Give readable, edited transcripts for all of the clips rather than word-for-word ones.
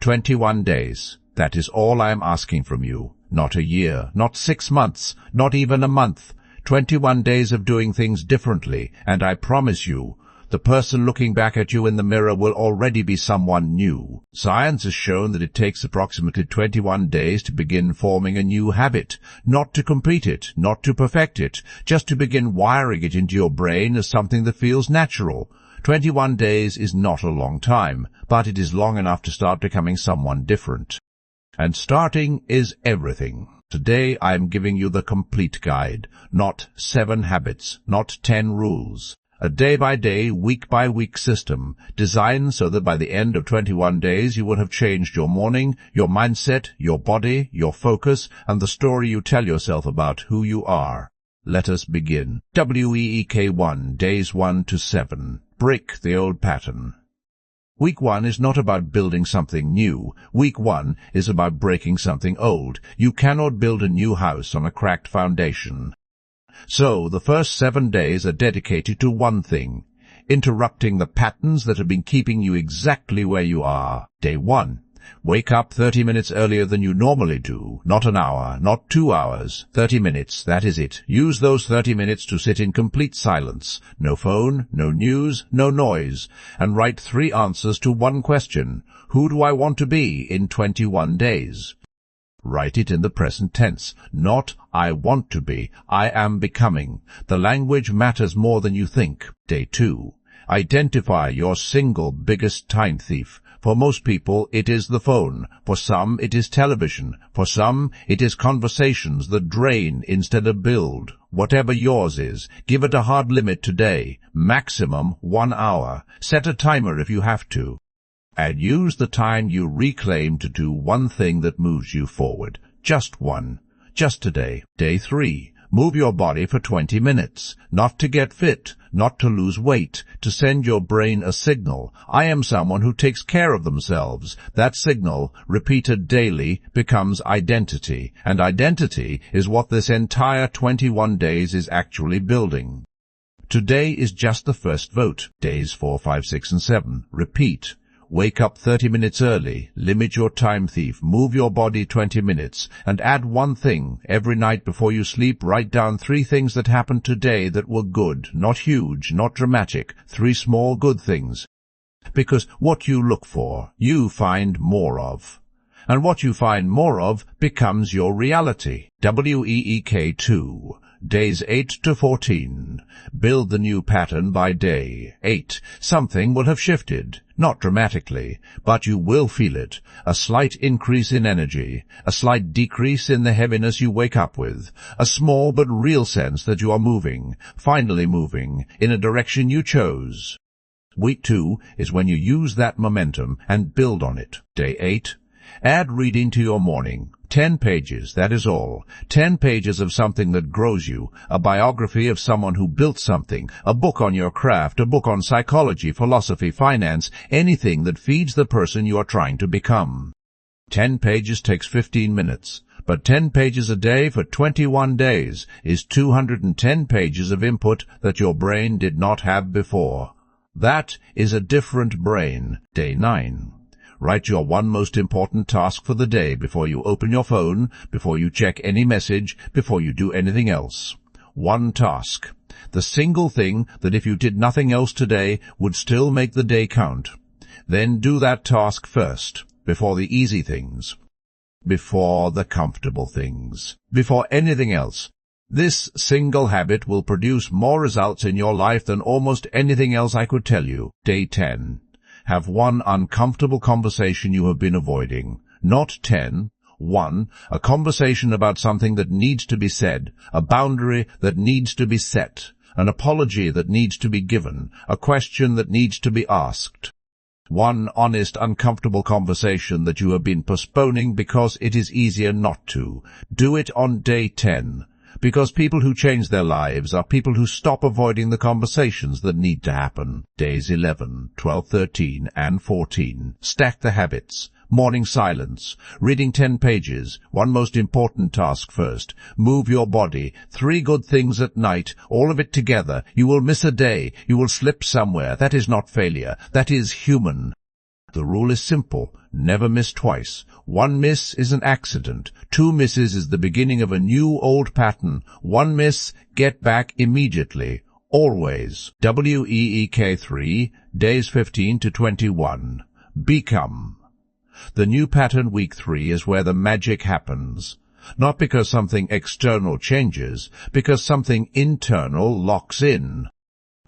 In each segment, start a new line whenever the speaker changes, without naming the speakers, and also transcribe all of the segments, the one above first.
21 days. That is all I am asking from you. Not a year, not 6 months, not even a month. 21 days of doing things differently, and I promise you, the person looking back at you in the mirror will already be someone new. Science has shown that it takes approximately 21 days to begin forming a new habit, not to complete it, not to perfect it, just to begin wiring it into your brain as something that feels natural. 21 days is not a long time, but it is long enough to start becoming someone different. And starting is everything. Today I am giving you the complete guide, not 7 habits, not 10 rules. A day-by-day, week-by-week system, designed so that by the end of 21 days you will have changed your morning, your mindset, your body, your focus, and the story you tell yourself about who you are. Let us begin. WEEK 1, days 1 to 7. Break the old pattern. Week 1 is not about building something new. Week 1 is about breaking something old. You cannot build a new house on a cracked foundation. So, the first 7 days are dedicated to one thing, interrupting the patterns that have been keeping you exactly where you are. Day 1. Wake up 30 minutes earlier than you normally do. Not an hour, not 2 hours. 30 minutes, that is it. Use those 30 minutes to sit in complete silence. No phone, no news, no noise. And write 3 answers to one question. Who do I want to be in 21 days? Write it in the present tense, not I want to be, I am becoming. The language matters more than you think. Day 2. Identify your single biggest time thief. For most people, it is the phone. For some, it is television. For some, it is conversations that drain instead of build. Whatever yours is, give it a hard limit today. Maximum 1 hour. Set a timer if you have to. And use the time you reclaim to do one thing that moves you forward. Just one. Just today. Day 3. Move your body for 20 minutes. Not to get fit, not to lose weight, to send your brain a signal. I am someone who takes care of themselves. That signal, repeated daily, becomes identity. And identity is what this entire 21 days is actually building. Today is just the first vote. Days 4, 5, 6, and 7. Repeat. Wake up 30 minutes early, limit your time thief, move your body 20 minutes, and add one thing. Every night before you sleep, write down 3 things that happened today that were good, not huge, not dramatic, 3 small good things. Because what you look for, you find more of. And what you find more of becomes your reality. WEEK 2. Days 8 to 14. Build the new pattern by day 8. Something will have shifted. Not dramatically, but you will feel it. A slight increase in energy, a slight decrease in the heaviness you wake up with, a small but real sense that you are moving, finally moving, in a direction you chose. Week 2 is when you use that momentum and build on it. Day 8. Add reading to your morning. 10 pages, that is all. 10 pages of something that grows you, a biography of someone who built something, a book on your craft, a book on psychology, philosophy, finance, anything that feeds the person you are trying to become. 10 pages takes 15 minutes, but 10 pages a day for 21 days is 210 pages of input that your brain did not have before. That is a different brain. Day 9. Write your one most important task for the day before you open your phone, before you check any message, before you do anything else. One task. The single thing that if you did nothing else today would still make the day count. Then do that task first, before the easy things, before the comfortable things, before anything else. This single habit will produce more results in your life than almost anything else I could tell you. Day 10. Have one uncomfortable conversation you have been avoiding. Not 10. 1. A conversation about something that needs to be said, a boundary that needs to be set, an apology that needs to be given, a question that needs to be asked. One honest, uncomfortable conversation that you have been postponing because it is easier not to. Do it on day 10. Because people who change their lives are people who stop avoiding the conversations that need to happen. Days 11, 12, 13, and 14. Stack the habits. Morning silence. Reading 10 pages. One most important task first. Move your body. 3 good things at night. All of it together. You will miss a day. You will slip somewhere. That is not failure. That is human. The rule is simple. Never miss twice. One miss is an accident. Two misses is the beginning of a new old pattern. One miss, get back immediately. Always. WEEK 3, days 15 to 21. Become. The new pattern week 3 is where the magic happens. Not because something external changes, because something internal locks in.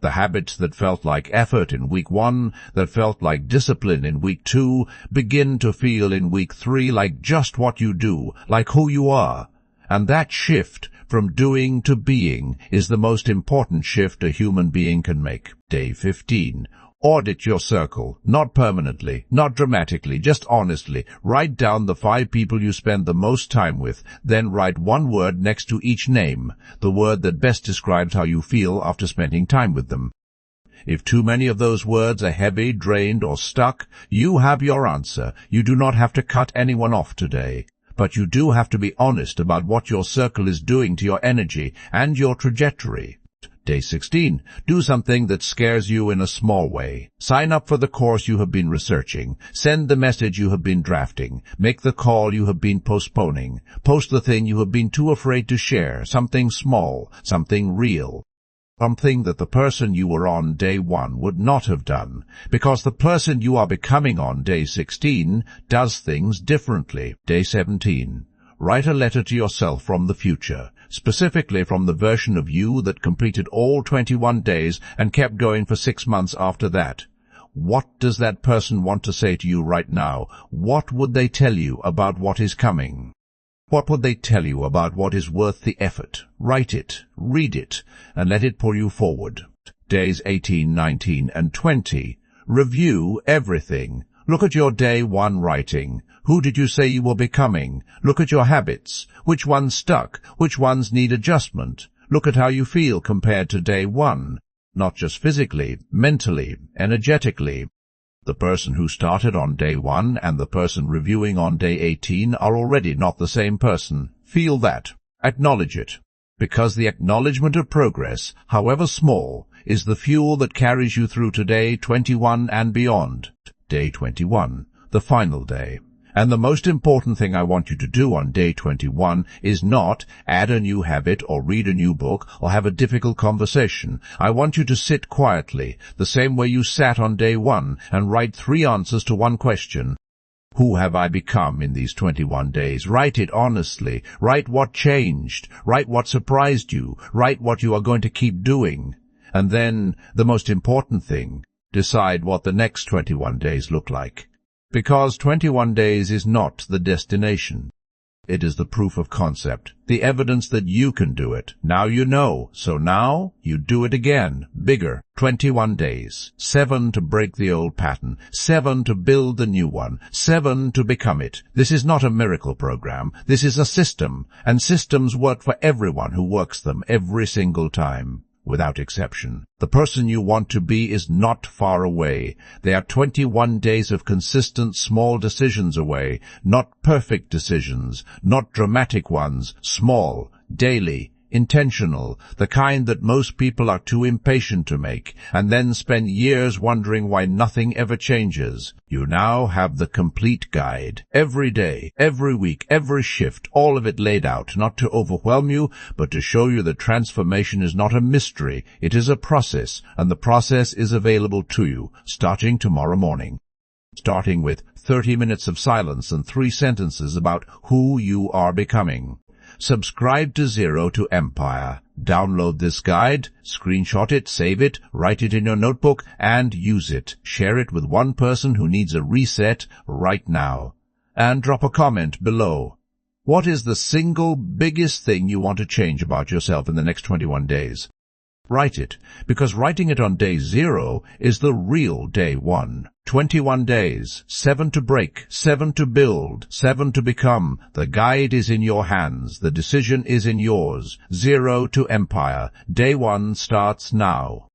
The habits that felt like effort in week 1, that felt like discipline in week 2, begin to feel in week 3 like just what you do, like who you are. And that shift from doing to being is the most important shift a human being can make. Day 15. Audit your circle, not permanently, not dramatically, just honestly. Write down the 5 people you spend the most time with, then write one word next to each name, the word that best describes how you feel after spending time with them. If too many of those words are heavy, drained, or stuck, you have your answer. You do not have to cut anyone off today. But you do have to be honest about what your circle is doing to your energy and your trajectory. Day 16. Do something that scares you in a small way. Sign up for the course you have been researching. Send the message you have been drafting. Make the call you have been postponing. Post the thing you have been too afraid to share. Something small, something real. Something that the person you were on day 1 would not have done, because the person you are becoming on day 16 does things differently. Day 17. Write a letter to yourself from the future, specifically from the version of you that completed all 21 days and kept going for 6 months after that. What does that person want to say to you right now? What would they tell you about what is coming? What would they tell you about what is worth the effort? Write it, read it, and let it pull you forward. Days 18, 19, and 20. Review everything. Look at your day 1 writing. Who did you say you were becoming? Look at your habits. Which ones stuck? Which ones need adjustment? Look at how you feel compared to day 1. Not just physically, mentally, energetically. The person who started on day 1 and the person reviewing on day 18 are already not the same person. Feel that. Acknowledge it. Because the acknowledgement of progress, however small, is the fuel that carries you through to day 21 and beyond. Day 21, the final day. And the most important thing I want you to do on day 21 is not add a new habit or read a new book or have a difficult conversation. I want you to sit quietly, the same way you sat on day 1, and write 3 answers to one question. Who have I become in these 21 days? Write it honestly. Write what changed. Write what surprised you. Write what you are going to keep doing. And then, the most important thing, decide what the next 21 days look like. Because 21 days is not the destination. It is the proof of concept, the evidence that you can do it. Now you know, so now you do it again, bigger. 21 days, 7 to break the old pattern, 7 to build the new one, 7 to become it. This is not a miracle program. This is a system, and systems work for everyone who works them every single time. Without exception. The person you want to be is not far away. They are 21 days of consistent small decisions away, not perfect decisions, not dramatic ones, small, daily, intentional, the kind that most people are too impatient to make, and then spend years wondering why nothing ever changes. You now have the complete guide. Every day, every week, every shift, all of it laid out, not to overwhelm you, but to show you that transformation is not a mystery. It is a process, and the process is available to you, starting tomorrow morning. Starting with 30 minutes of silence and 3 sentences about who you are becoming. Subscribe to Zero to Empire. Download this guide, screenshot it, save it, write it in your notebook, and use it. Share it with one person who needs a reset right now. And drop a comment below. What is the single biggest thing you want to change about yourself in the next 21 days? Write it, because writing it on day 0 is the real day 1. 21 days, 7 to break, 7 to build, 7 to become. The guide is in your hands. The decision is in yours. Zero to Empire. Day 1 starts now.